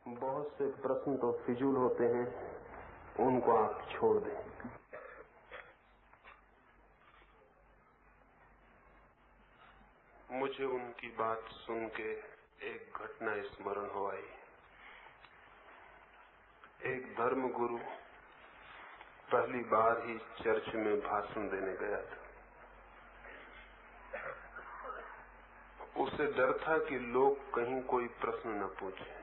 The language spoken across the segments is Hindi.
बहुत से प्रश्न तो फिजूल होते हैं, उनको आप छोड़ दें। मुझे उनकी बात सुन के एक घटना स्मरण हो आई। एक धर्म गुरु पहली बार ही चर्च में भाषण देने गया था। उसे डर था कि लोग कहीं कोई प्रश्न न पूछे,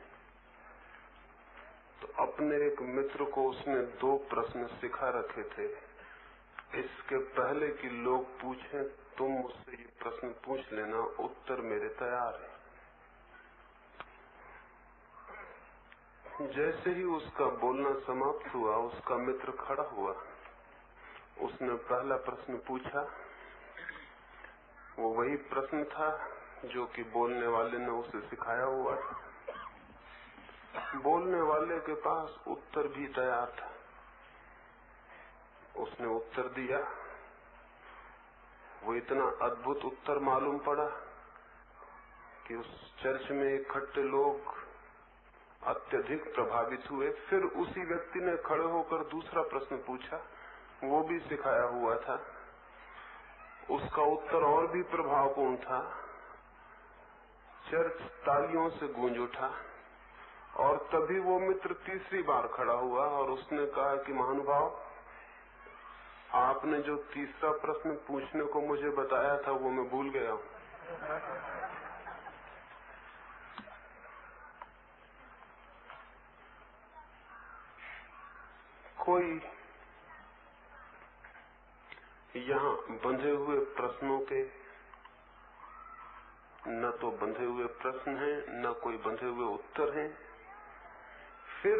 तो अपने एक मित्र को उसने 2 प्रश्न सिखा रखे थे। इसके पहले कि लोग पूछें, तुम मुझसे ये प्रश्न पूछ लेना, उत्तर मेरे तैयार है। जैसे ही उसका बोलना समाप्त हुआ, उसका मित्र खड़ा हुआ। उसने पहला प्रश्न पूछा। वो वही प्रश्न था जो कि बोलने वाले ने उसे सिखाया हुआ था। बोलने वाले के पास उत्तर भी तैयार था। उसने उत्तर दिया। वो इतना अद्भुत उत्तर मालूम पड़ा कि उस चर्च में इकट्ठे लोग अत्यधिक प्रभावित हुए। फिर उसी व्यक्ति ने खड़े होकर दूसरा प्रश्न पूछा, वो भी सिखाया हुआ था। उसका उत्तर और भी प्रभावपूर्ण था। चर्च तालियों से गूंज उठा। और तभी वो मित्र तीसरी बार खड़ा हुआ और उसने कहा कि महानुभाव, आपने जो तीसरा प्रश्न पूछने को मुझे बताया था वो मैं भूल गया हूं। कोई यहाँ बंधे हुए प्रश्नों के न तो बंधे हुए प्रश्न हैं, न कोई बंधे हुए उत्तर हैं। फिर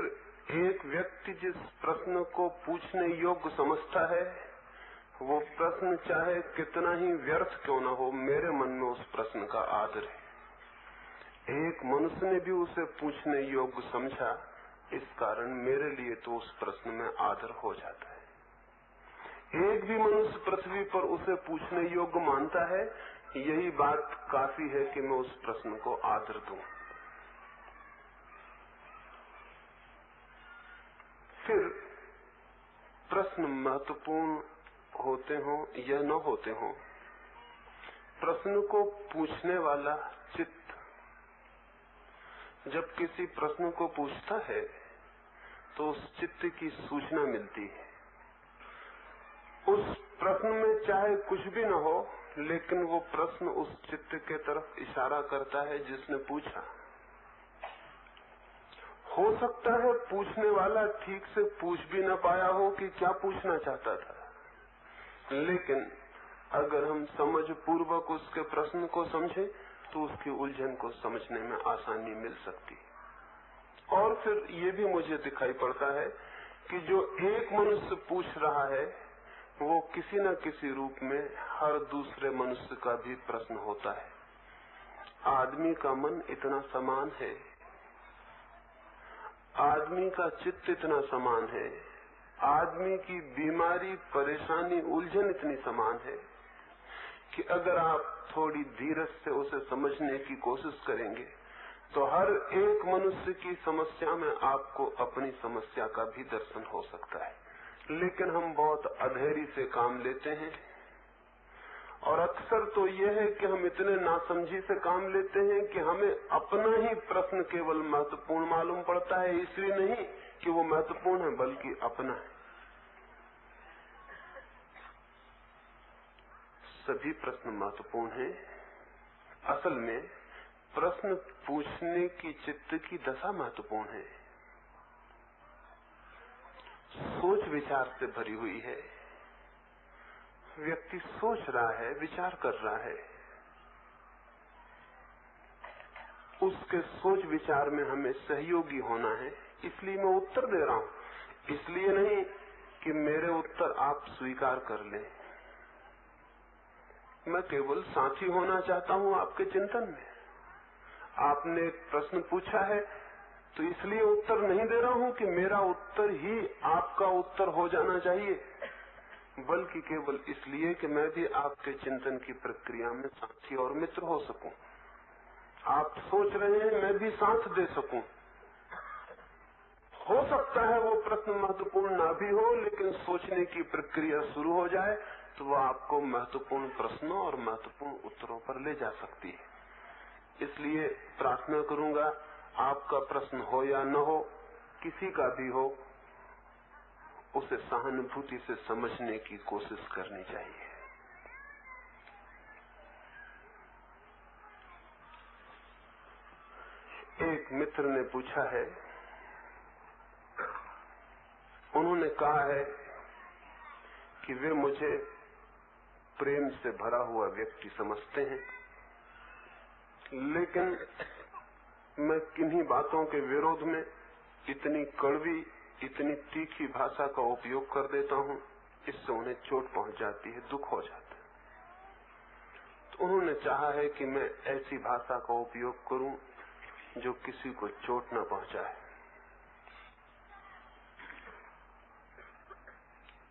एक व्यक्ति जिस प्रश्न को पूछने योग्य समझता है, वो प्रश्न चाहे कितना ही व्यर्थ क्यों न हो, मेरे मन में उस प्रश्न का आदर है। एक मनुष्य ने भी उसे पूछने योग्य समझा, इस कारण मेरे लिए तो उस प्रश्न में आदर हो जाता है। एक भी मनुष्य पृथ्वी पर उसे पूछने योग्य मानता है, यही बात काफी है कि मैं उस प्रश्न को आदर दूं। फिर प्रश्न महत्वपूर्ण होते हों या न होते हों, प्रश्न को पूछने वाला चित्त जब किसी प्रश्न को पूछता है तो उस चित्त की सूचना मिलती है। उस प्रश्न में चाहे कुछ भी न हो, लेकिन वो प्रश्न उस चित्त के तरफ इशारा करता है जिसने पूछा। हो सकता है पूछने वाला ठीक से पूछ भी न पाया हो कि क्या पूछना चाहता था, लेकिन अगर हम समझ पूर्वक उसके प्रश्न को समझें तो उसकी उलझन को समझने में आसानी मिल सकती है। और फिर ये भी मुझे दिखाई पड़ता है कि जो एक मनुष्य पूछ रहा है, वो किसी न किसी रूप में हर दूसरे मनुष्य का भी प्रश्न होता है। आदमी का मन इतना समान है, आदमी का चित्त इतना समान है, आदमी की बीमारी, परेशानी, उलझन इतनी समान है कि अगर आप थोड़ी धीरज से उसे समझने की कोशिश करेंगे तो हर एक मनुष्य की समस्या में आपको अपनी समस्या का भी दर्शन हो सकता है। लेकिन हम बहुत अधैर्य से काम लेते हैं, और अक्सर तो यह है कि हम इतने नासमझी से काम लेते हैं कि हमें अपना ही प्रश्न केवल महत्वपूर्ण मालूम पड़ता है। इसलिए नहीं कि वो महत्वपूर्ण है, बल्कि अपना है। सभी प्रश्न महत्वपूर्ण हैं। असल में प्रश्न पूछने की चित्त की दशा महत्वपूर्ण है। सोच विचार से भरी हुई है। व्यक्ति सोच रहा है, विचार कर रहा है। उसके सोच विचार में हमें सहयोगी होना है, इसलिए मैं उत्तर दे रहा हूं। इसलिए नहीं कि मेरे उत्तर आप स्वीकार कर लें। मैं केवल साथी होना चाहता हूं आपके चिंतन में। आपने एक प्रश्न पूछा है तो इसलिए उत्तर नहीं दे रहा हूं कि मेरा उत्तर ही आपका उत्तर हो जाना चाहिए, बल्कि केवल इसलिए कि मैं भी आपके चिंतन की प्रक्रिया में साथी और मित्र हो सकूं। आप सोच रहे हैं, मैं भी साथ दे सकूं। हो सकता है वो प्रश्न महत्वपूर्ण ना भी हो, लेकिन सोचने की प्रक्रिया शुरू हो जाए तो वो आपको महत्वपूर्ण प्रश्नों और महत्वपूर्ण उत्तरों पर ले जा सकती है। इसलिए प्रार्थना करूंगा, आपका प्रश्न हो या न हो, किसी का भी हो, उसे सहानुभूति से समझने की कोशिश करनी चाहिए। एक मित्र ने पूछा है, उन्होंने कहा है कि वे मुझे प्रेम से भरा हुआ व्यक्ति समझते हैं, लेकिन मैं किन्हीं बातों के विरोध में इतनी कड़वी, इतनी तीखी भाषा का उपयोग कर देता हूं, इससे उन्हें चोट पहुंच जाती है, दुख हो जाता है। तो उन्होंने चाहा है कि मैं ऐसी भाषा का उपयोग करूं जो किसी को चोट न पहुंचाए,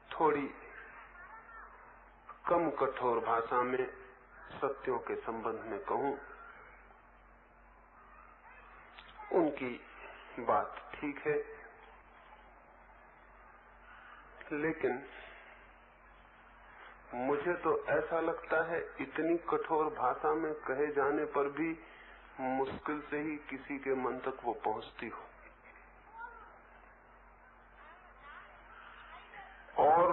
थोड़ी कम कठोर भाषा में सत्यों के संबंध में कहूं। उनकी बात ठीक है, लेकिन मुझे तो ऐसा लगता है इतनी कठोर भाषा में कहे जाने पर भी मुश्किल से ही किसी के मन तक वो पहुंचती हो, और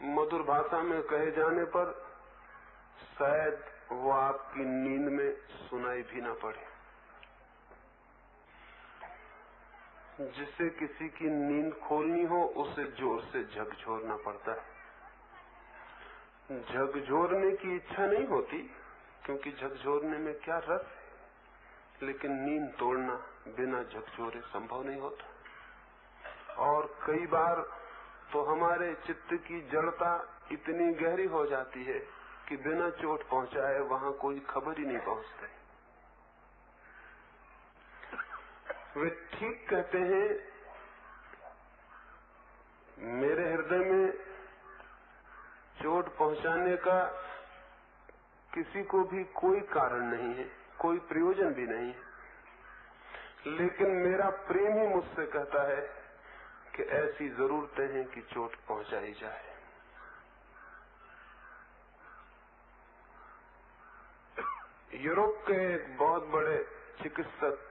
मधुर भाषा में कहे जाने पर शायद वो आपकी नींद में सुनाई भी ना पड़े। जिसे किसी की नींद खोलनी हो उसे जोर से झकझोरना पड़ता है। झकझोरने की इच्छा नहीं होती, क्योंकि झकझोरने में क्या रस है, लेकिन नींद तोड़ना बिना झकझोरे संभव नहीं होता। और कई बार तो हमारे चित्त की जड़ता इतनी गहरी हो जाती है कि बिना चोट पहुंचाए वहां कोई खबर ही नहीं पहुंचती। वे ठीक कहते हैं, मेरे हृदय में चोट पहुंचाने का किसी को भी कोई कारण नहीं है, कोई प्रयोजन भी नहीं है, लेकिन मेरा प्रेम ही मुझसे कहता है कि ऐसी जरूरतें हैं कि चोट पहुंचाई जाए। यूरोप के एक बहुत बड़े चिकित्सक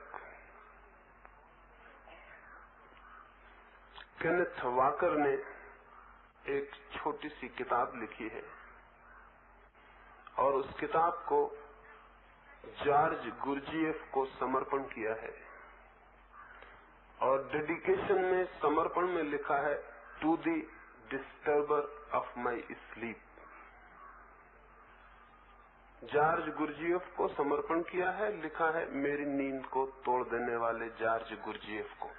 केनेथ वाकर ने एक छोटी सी किताब लिखी है, और उस किताब को जॉर्ज गुरजीएफ को समर्पण किया है, और डेडिकेशन में, समर्पण में लिखा है, to the disturber of my sleep. George Gurdjieff को समर्पण किया है, लिखा है मेरी नींद को तोड़ देने वाले जॉर्ज गुरजीएफ को।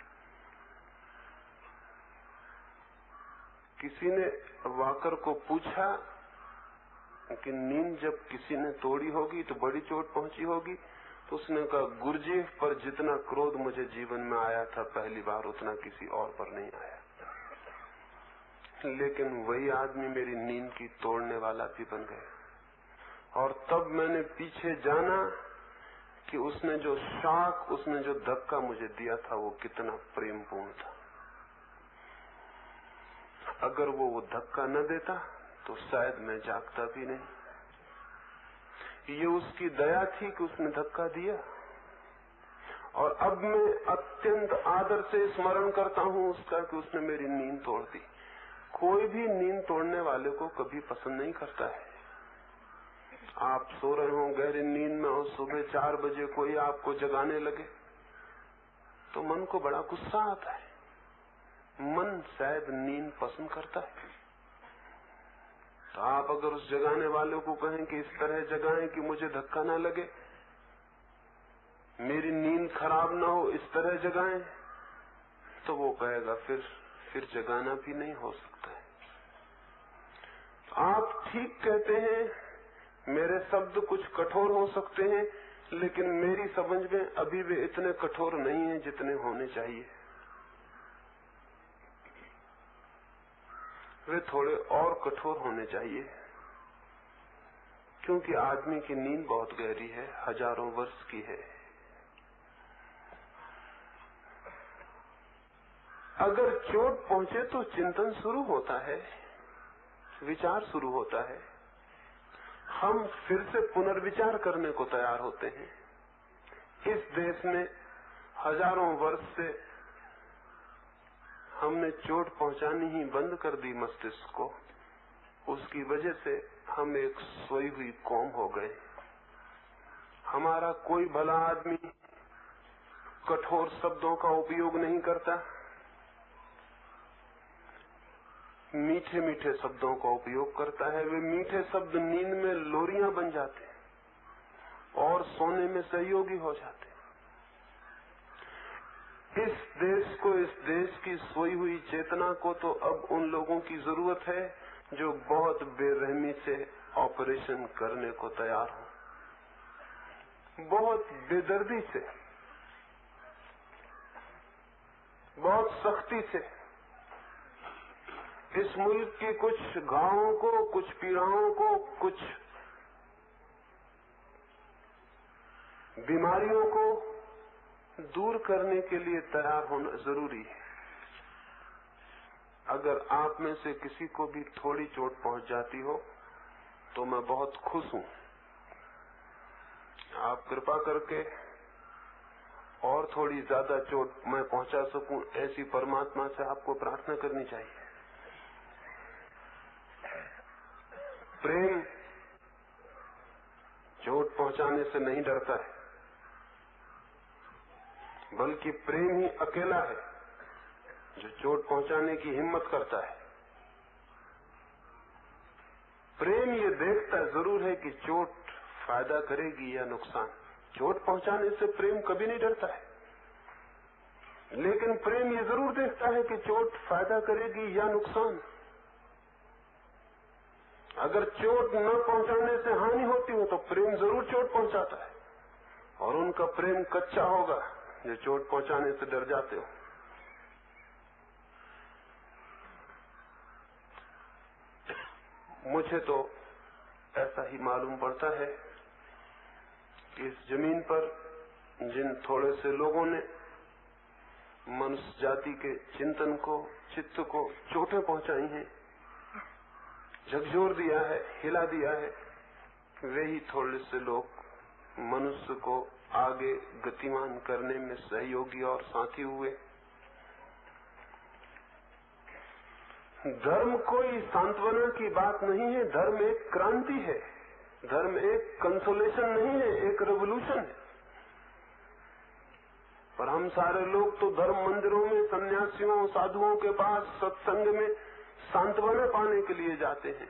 किसी ने वाकर को पूछा कि नींद जब किसी ने तोड़ी होगी तो बड़ी चोट पहुंची होगी, तो उसने कहा, गुरजीएफ पर जितना क्रोध मुझे जीवन में आया था पहली बार, उतना किसी और पर नहीं आया। लेकिन वही आदमी मेरी नींद की तोड़ने वाला भी बन गया, और तब मैंने पीछे जाना कि उसने जो शॉक, उसने जो धक्का मुझे दिया था वो कितना प्रेमपूर्ण था। अगर वो धक्का न देता तो शायद मैं जागता भी नहीं। ये उसकी दया थी कि उसने धक्का दिया, और अब मैं अत्यंत आदर से स्मरण करता हूं उसका कि उसने मेरी नींद तोड़ दी। कोई भी नींद तोड़ने वाले को कभी पसंद नहीं करता है। आप सो रहे हो गहरी नींद में और सुबह 4 बजे कोई आपको जगाने लगे तो मन को बड़ा गुस्सा आता है। मन शायद नींद पसंद करता है। तो आप अगर उस जगाने वाले को कहें कि इस तरह जगाएं कि मुझे धक्का ना लगे, मेरी नींद खराब ना हो, इस तरह जगाएं, तो वो कहेगा फिर जगाना भी नहीं हो सकता है। आप ठीक कहते हैं, मेरे शब्द कुछ कठोर हो सकते हैं, लेकिन मेरी समझ में अभी वे इतने कठोर नहीं हैं जितने होने चाहिए। वे थोड़े और कठोर होने चाहिए, क्योंकि आदमी की नींद बहुत गहरी है, हजारों वर्ष की है। अगर चोट पहुंचे तो चिंतन शुरू होता है, विचार शुरू होता है, हम फिर से पुनर्विचार करने को तैयार होते हैं। इस देश में हजारों वर्ष से हमने चोट पहुंचानी ही बंद कर दी मस्तिष्क को। उसकी वजह से हम एक सोई हुई कौम हो गए। हमारा कोई भला आदमी कठोर शब्दों का उपयोग नहीं करता, मीठे मीठे शब्दों का उपयोग करता है। वे मीठे शब्द नींद में लोरियां बन जाते हैं और सोने में सहयोगी हो जाते हैं। इस देश को, इस देश की सोई हुई चेतना को तो अब उन लोगों की जरूरत है जो बहुत बेरहमी से ऑपरेशन करने को तैयार हो, बहुत बेदर्दी से, बहुत सख्ती से इस मुल्क के कुछ घावों को, कुछ पीड़ाओं को, कुछ बीमारियों को दूर करने के लिए तैयार होना जरूरी है। अगर आप में से किसी को भी थोड़ी चोट पहुंच जाती हो तो मैं बहुत खुश हूं। आप कृपा करके और थोड़ी ज्यादा चोट मैं पहुंचा सकूं, ऐसी परमात्मा से आपको प्रार्थना करनी चाहिए। प्रेम चोट पहुंचाने से नहीं डरता है, बल्कि प्रेम ही अकेला है जो चोट पहुंचाने की हिम्मत करता है। प्रेम ये देखता जरूर है कि चोट फायदा करेगी या नुकसान। चोट पहुंचाने से प्रेम कभी नहीं डरता है, लेकिन प्रेम ये जरूर देखता है कि चोट फायदा करेगी या नुकसान। अगर चोट न पहुंचाने से हानि होती हो तो प्रेम जरूर चोट पहुंचाता है, और उनका प्रेम कच्चा होगा जो चोट पहुंचाने से डर जाते हो। मुझे तो ऐसा ही मालूम पड़ता है कि इस जमीन पर जिन थोड़े से लोगों ने मनुष्य जाति के चिंतन को, चित्त को चोटें पहुंचाई हैं, झकझोर दिया है, हिला दिया है, वे ही थोड़े से लोग मनुष्य को आगे गतिमान करने में सहयोगी और साथी हुए। धर्म कोई सांत्वना की बात नहीं है, धर्म एक क्रांति है, धर्म एक कंसोलेशन नहीं है, एक रेवोल्यूशन है। पर हम सारे लोग तो धर्म मंदिरों में सन्यासियों, साधुओं के पास सत्संग में सांत्वना पाने के लिए जाते हैं।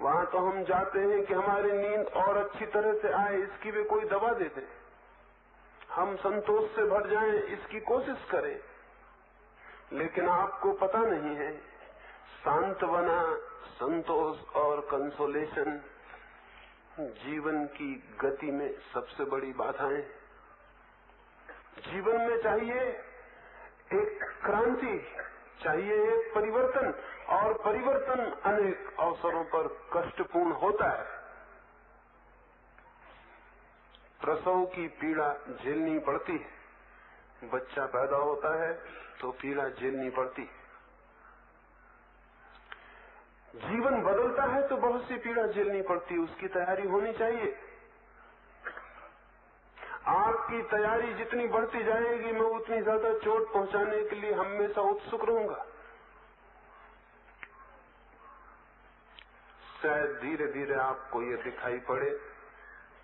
वहां तो हम जाते हैं कि हमारी नींद और अच्छी तरह से आए, इसकी वे कोई दवा दे दें, हम संतोष से भर जाएं, इसकी कोशिश करें। लेकिन आपको पता नहीं है, सांत्वना, संतोष और कंसोलेशन जीवन की गति में सबसे बड़ी बाधाएं। जीवन में चाहिए एक क्रांति, चाहिए एक परिवर्तन, और परिवर्तन अनेक अवसरों पर कष्टपूर्ण होता है। प्रसव की पीड़ा झेलनी पड़ती है, बच्चा पैदा होता है तो पीड़ा झेलनी पड़ती है। जीवन बदलता है तो बहुत सी पीड़ा झेलनी पड़ती है, उसकी तैयारी होनी चाहिए। आपकी तैयारी जितनी बढ़ती जाएगी, मैं उतनी ज्यादा चोट पहुंचाने के लिए हमेशा उत्सुक रहूंगा। शायद धीरे धीरे आपको ये दिखाई पड़े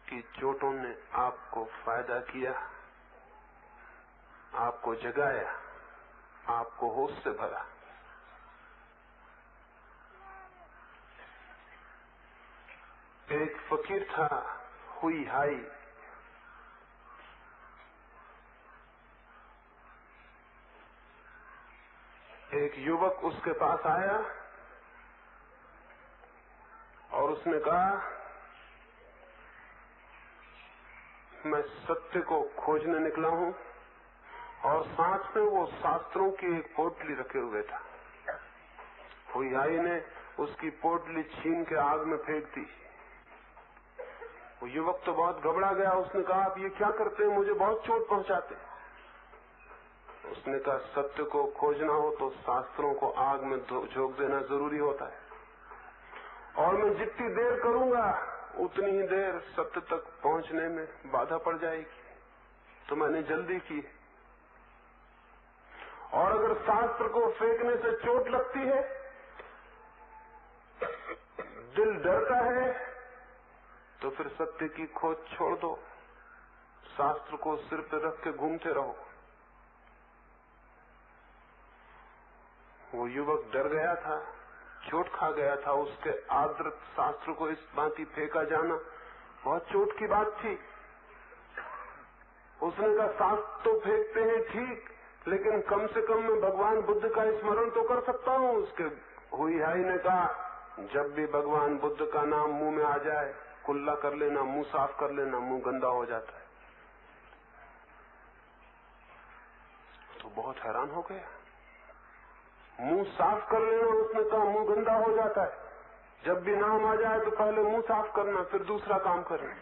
कि चोटों ने आपको फायदा किया, आपको जगाया, आपको होश से भरा। एक फकीर था, हुई हाई, एक युवक उसके पास आया और उसने कहा, मैं सत्य को खोजने निकला हूं, और साथ में वो शास्त्रों की एक पोटली रखे हुए था। हुई ने उसकी पोटली छीन के आग में फेंक दी। वो युवक तो बहुत घबरा गया, उसने कहा, आप ये क्या करते हैं, मुझे बहुत चोट पहुंचाते। उसने उसने कहा सत्य को खोजना हो तो शास्त्रों को आग में झोंक देना जरूरी होता है, और मैं जितनी देर करूंगा उतनी ही देर सत्य तक पहुंचने में बाधा पड़ जाएगी। तो मैंने जल्दी की, और अगर शास्त्र को फेंकने से चोट लगती है, दिल डरता है, तो फिर सत्य की खोज छोड़ दो, शास्त्र को सिर पे रख के घूमते रहो। वो युवक डर गया था, चोट खा गया था। उसके आदृत शास्त्र को इस भांति फेंका जाना बहुत चोट की बात थी। उसने कहा शास्त्र तो फेंकते हैं ठीक, लेकिन कम से कम मैं भगवान बुद्ध का स्मरण तो कर सकता हूँ। उसके हुईहाई ने कहा जब भी भगवान बुद्ध का नाम मुंह में आ जाए कुल्ला कर लेना, मुंह साफ कर लेना, मुंह गंदा हो जाता है। तो बहुत हैरान हो गया। मुंह साफ कर लेना, उसने कहा मुंह गंदा हो जाता है। जब भी नाम आ जाए तो पहले मुंह साफ करना, फिर दूसरा काम करना।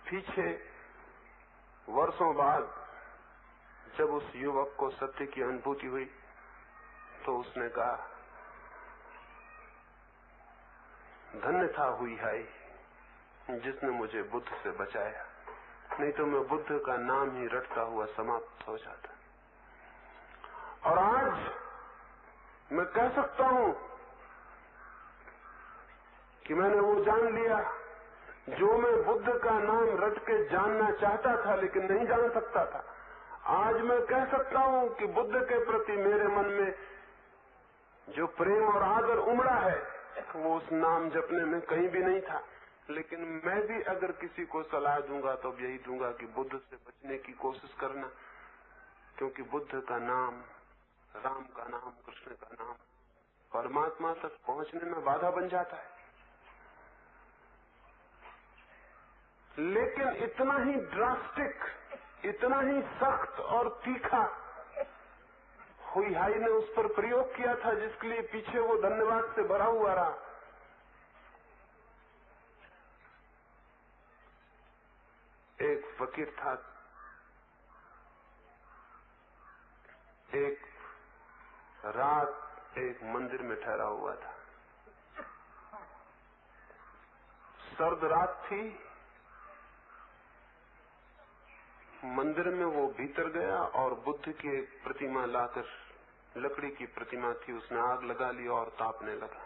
पीछे वर्षों बाद जब उस युवक को सत्य की अनुभूति हुई तो उसने कहा धन्य था हुईहाई जिसने मुझे बुद्ध से बचाया, नहीं तो मैं बुद्ध का नाम ही रटता हुआ समाप्त हो जाता। और आज मैं कह सकता हूं कि मैंने वो जान लिया जो मैं बुद्ध का नाम रट के जानना चाहता था लेकिन नहीं जान सकता था। आज मैं कह सकता हूं कि बुद्ध के प्रति मेरे मन में जो प्रेम और आदर उमड़ा है वो उस नाम जपने में कहीं भी नहीं था। लेकिन मैं भी अगर किसी को सलाह दूंगा तो यही दूंगा कि बुद्ध से बचने की कोशिश करना, क्योंकि बुद्ध का नाम, राम का नाम, कृष्ण का नाम परमात्मा तक पहुंचने में बाधा बन जाता है। लेकिन इतना ही ड्रास्टिक, इतना ही सख्त और तीखा हुईहाई ने उस पर प्रयोग किया था जिसके लिए पीछे वो धन्यवाद से भरा हुआ रहा। एक फकीर था, एक रात एक मंदिर में ठहरा हुआ था। सर्द रात थी। मंदिर में वो भीतर गया और बुद्ध की एक प्रतिमा लाकर, लकड़ी की प्रतिमा थी, उसने आग लगा ली और तापने लगा।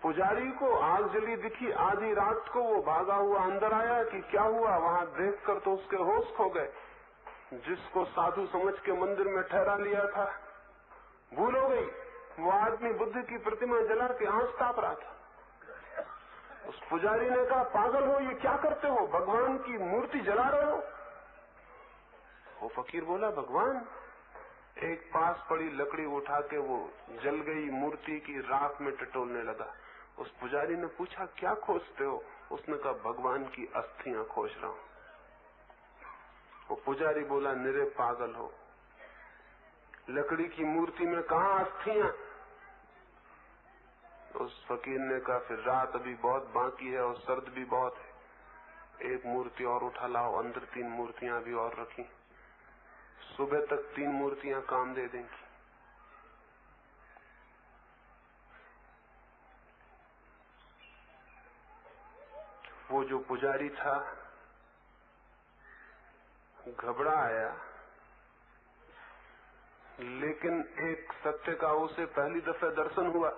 पुजारी को आग जली दिखी। आधी रात को वो भागा हुआ अंदर आया कि क्या हुआ। वहां देखकर तो उसके होश खो गए। जिसको साधु समझ के मंदिर में ठहरा लिया था भूल हो गई। वो आदमी बुद्ध की प्रतिमा जला के आंच ताप रहा था। उस पुजारी ने कहा पागल हो, ये क्या करते हो, भगवान की मूर्ति जला रहे हो। वो फकीर बोला भगवान। एक पास पड़ी लकड़ी उठा के वो जल गई मूर्ति की राख में टटोलने लगा। उस पुजारी ने पूछा क्या खोजते हो। उसने कहा भगवान की अस्थियां खोज रहा हूं। वो पुजारी बोला निरे पागल हो, लकड़ी की मूर्ति में कहां अस्थियां। उस फकीर ने कहा फिर रात अभी बहुत बाकी है और सर्द भी बहुत है, एक मूर्ति और उठा लाओ। अंदर 3 मूर्तियां भी और रखी, सुबह तक 3 मूर्तियां काम दे देंगी। वो जो पुजारी था घबरा आया, लेकिन एक सत्य का उसे पहली दफे दर्शन हुआ।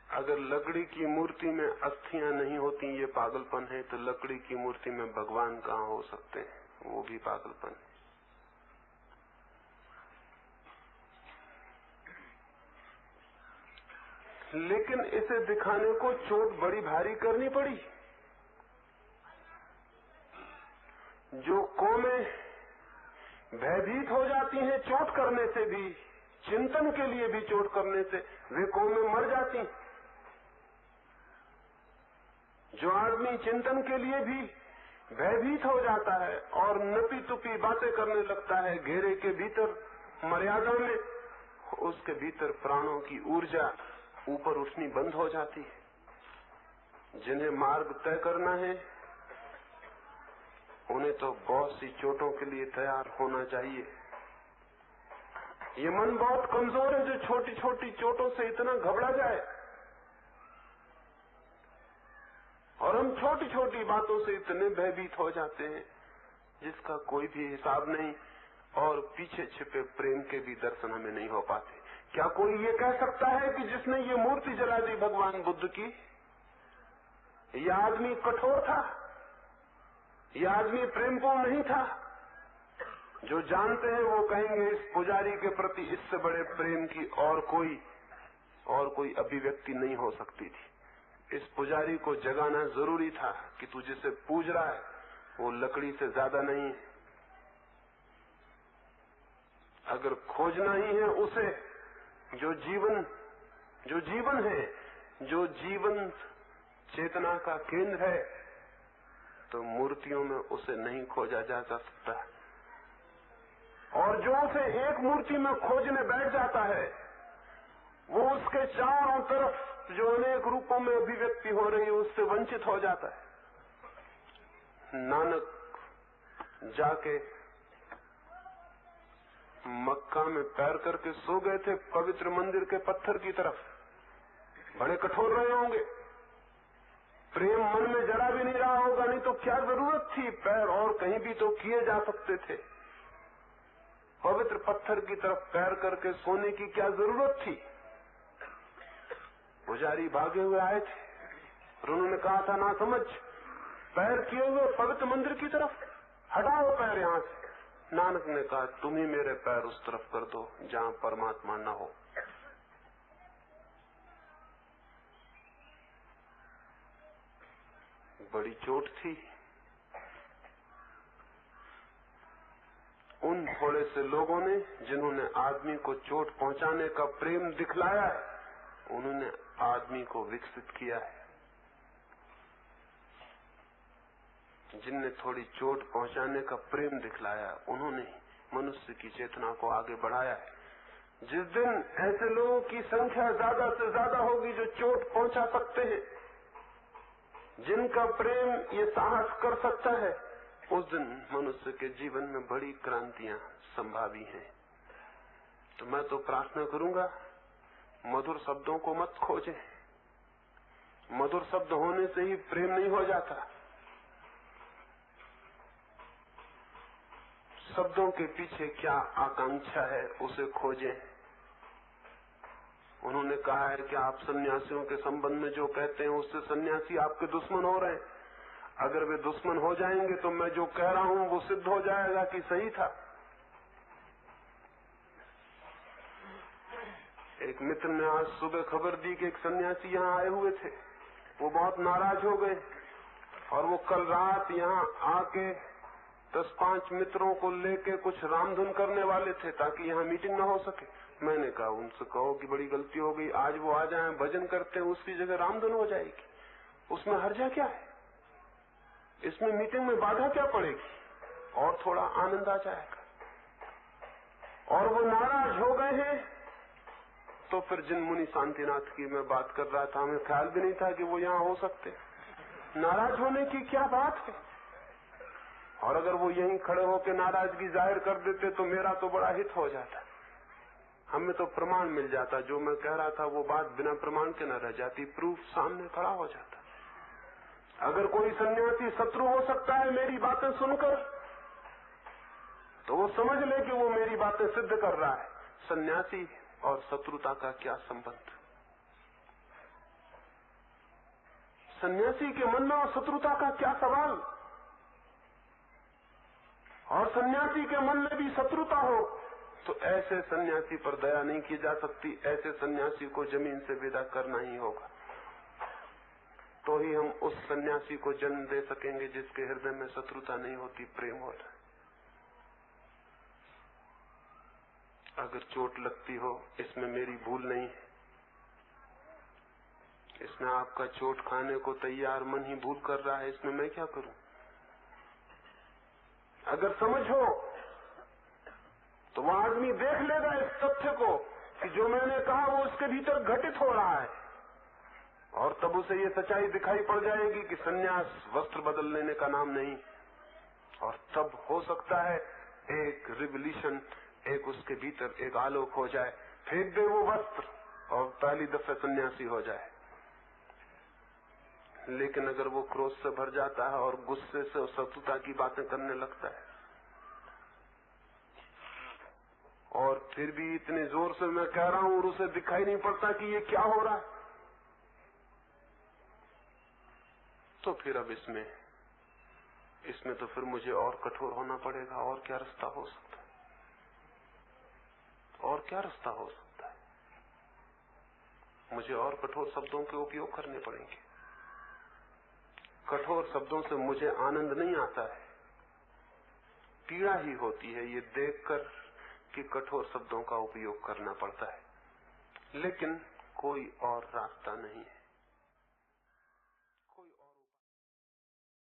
अगर लकड़ी की मूर्ति में अस्थियां नहीं होती ये पागलपन है, तो लकड़ी की मूर्ति में भगवान कहां हो सकते हैं, वो भी पागलपन है। लेकिन इसे दिखाने को चोट बड़ी भारी करनी पड़ी। जो कौमें भयभीत हो जाती हैं चोट करने से भी, चिंतन के लिए भी चोट करने से, वे कौमें मर जाती। जो आदमी चिंतन के लिए भी भयभीत हो जाता है और नपी तुपी बातें करने लगता है घेरे के भीतर, मर्यादा में, उसके भीतर प्राणों की ऊर्जा ऊपर उठनी बंद हो जाती है। जिन्हें मार्ग तय करना है उन्हें तो बहुत सी चोटों के लिए तैयार होना चाहिए। ये मन बहुत कमजोर है जो छोटी छोटी चोटों से इतना घबरा जाए, और हम छोटी छोटी बातों से इतने भयभीत हो जाते हैं जिसका कोई भी हिसाब नहीं, और पीछे छिपे प्रेम के भी दर्शन हमें नहीं हो पाते। क्या कोई ये कह सकता है कि जिसने ये मूर्ति जला दी भगवान बुद्ध की, यह आदमी कठोर था, यह आदमी प्रेमपूर्ण नहीं था? जो जानते हैं वो कहेंगे इस पुजारी के प्रति इससे बड़े प्रेम की और कोई अभिव्यक्ति नहीं हो सकती थी। इस पुजारी को जगाना जरूरी था कि तू जिसे पूज रहा है वो लकड़ी से ज्यादा नहीं है। अगर खोजना ही है उसे जो जीवन है, जो जीवन चेतना का केंद्र है, तो मूर्तियों में उसे नहीं खोजा जा सकता। और जो उसे एक मूर्ति में खोजने बैठ जाता है वो उसके चारों तरफ जो अनेक रूपों में अभिव्यक्ति हो रही है उससे वंचित हो जाता है। नानक जाके मक्का में पैर करके सो गए थे पवित्र मंदिर के पत्थर की तरफ। बड़े कठोर रहे होंगे, प्रेम मन में जरा भी नहीं रहा होगा, नहीं तो क्या जरूरत थी, पैर और कहीं भी तो किए जा सकते थे। पवित्र पत्थर की तरफ पैर करके सोने की क्या जरूरत थी? पुजारी भागे हुए आए थे और उन्होंने कहा था ना समझ, पैर किए हुए पवित्र मंदिर की तरफ, हटाओ पैर यहां से। नानक ने कहा तुम ही मेरे पैर उस तरफ कर दो जहां परमात्मा न हो। बड़ी चोट थी। उन थोड़े से लोगों ने जिन्होंने आदमी को चोट पहुंचाने का प्रेम दिखलाया है, उन्होंने आदमी को विकसित किया है। जिनने थोड़ी चोट पहुंचाने का प्रेम दिखलाया, उन्होंने मनुष्य की चेतना को आगे बढ़ाया है। जिस दिन ऐसे लोगों की संख्या ज्यादा से ज्यादा होगी जो चोट पहुंचा सकते हैं, जिनका प्रेम ये साहस कर सकता है, उस दिन मनुष्य के जीवन में बड़ी क्रांतियां संभावी हैं। तो मैं तो प्रार्थना करूंगा, मधुर शब्दों को मत खोजें। मधुर शब्द होने से ही प्रेम नहीं हो जाता। शब्दों के पीछे क्या आकांक्षा है उसे खोजें। उन्होंने कहा है कि आप सन्यासियों के संबंध में जो कहते हैं उससे सन्यासी आपके दुश्मन हो रहे हैं। अगर वे दुश्मन हो जाएंगे तो मैं जो कह रहा हूं वो सिद्ध हो जाएगा कि सही था। एक मित्र ने आज सुबह खबर दी कि एक सन्यासी यहाँ आए हुए थे, वो बहुत नाराज हो गए और वो कल रात यहाँ आके 10-5 मित्रों को लेके कुछ रामधुन करने वाले थे ताकि यहाँ मीटिंग ना हो सके। मैंने कहा उनसे कहो कि बड़ी गलती हो गई, आज वो आ जाएं, भजन करते हैं, उसकी जगह रामधुन हो जाएगी। उसमें हर्जा क्या है? इसमें मीटिंग में बाधा क्या पड़ेगी? और थोड़ा आनंद आ जाएगा। और वो नाराज हो गए हैं। तो फिर जिन मुनि शांतिनाथ की मैं बात कर रहा था, हमें ख्याल भी नहीं था कि वो यहाँ हो सकते। नाराज होने की क्या बात है? और अगर वो यहीं खड़े होकर नाराजगी जाहिर कर देते तो मेरा तो बड़ा हित हो जाता। हमें तो प्रमाण मिल जाता, जो मैं कह रहा था वो बात बिना प्रमाण के न रह जाती, प्रूफ सामने खड़ा हो जाता। अगर कोई सन्यासी शत्रु हो सकता है मेरी बातें सुनकर, तो वो समझ ले कि वो मेरी बातें सिद्ध कर रहा है। सन्यासी और शत्रुता का क्या संबंध? सन्यासी के मन में और शत्रुता का क्या सवाल? और सन्यासी के मन में भी शत्रुता हो तो ऐसे सन्यासी पर दया नहीं की जा सकती। ऐसे सन्यासी को जमीन से विदा करना ही होगा, तो ही हम उस सन्यासी को जन्म दे सकेंगे जिसके हृदय में शत्रुता नहीं होती, प्रेम होता है। अगर चोट लगती हो, इसमें मेरी भूल नहीं है, इसमें आपका चोट खाने को तैयार मन ही भूल कर रहा है, इसमें मैं क्या करूं? अगर समझ हो तो वह आदमी देख लेगा इस तथ्य को कि जो मैंने कहा वो उसके भीतर घटित हो रहा है, और तब उसे ये सच्चाई दिखाई पड़ जाएगी कि सन्यास वस्त्र बदल लेने का नाम नहीं, और तब हो सकता है एक रिवॉल्यूशन, एक उसके भीतर एक आलोक हो जाए, फेंक दे वो वस्त्र और पहली दफे सन्यासी हो जाए। लेकिन अगर वो क्रोध से भर जाता है और गुस्से से और शत्रुता की बातें करने लगता है, और फिर भी इतने जोर से मैं कह रहा हूं और उसे दिखाई नहीं पड़ता कि ये क्या हो रहा है, तो फिर अब इसमें तो फिर मुझे और कठोर होना पड़ेगा। और क्या रास्ता हो सकता है? और क्या रास्ता हो सकता है? मुझे और कठोर शब्दों के उपयोग करने पड़ेंगे। कठोर शब्दों से मुझे आनंद नहीं आता है, पीड़ा ही होती है ये देखकर कि कठोर शब्दों का उपयोग करना पड़ता है। लेकिन कोई और रास्ता नहीं है।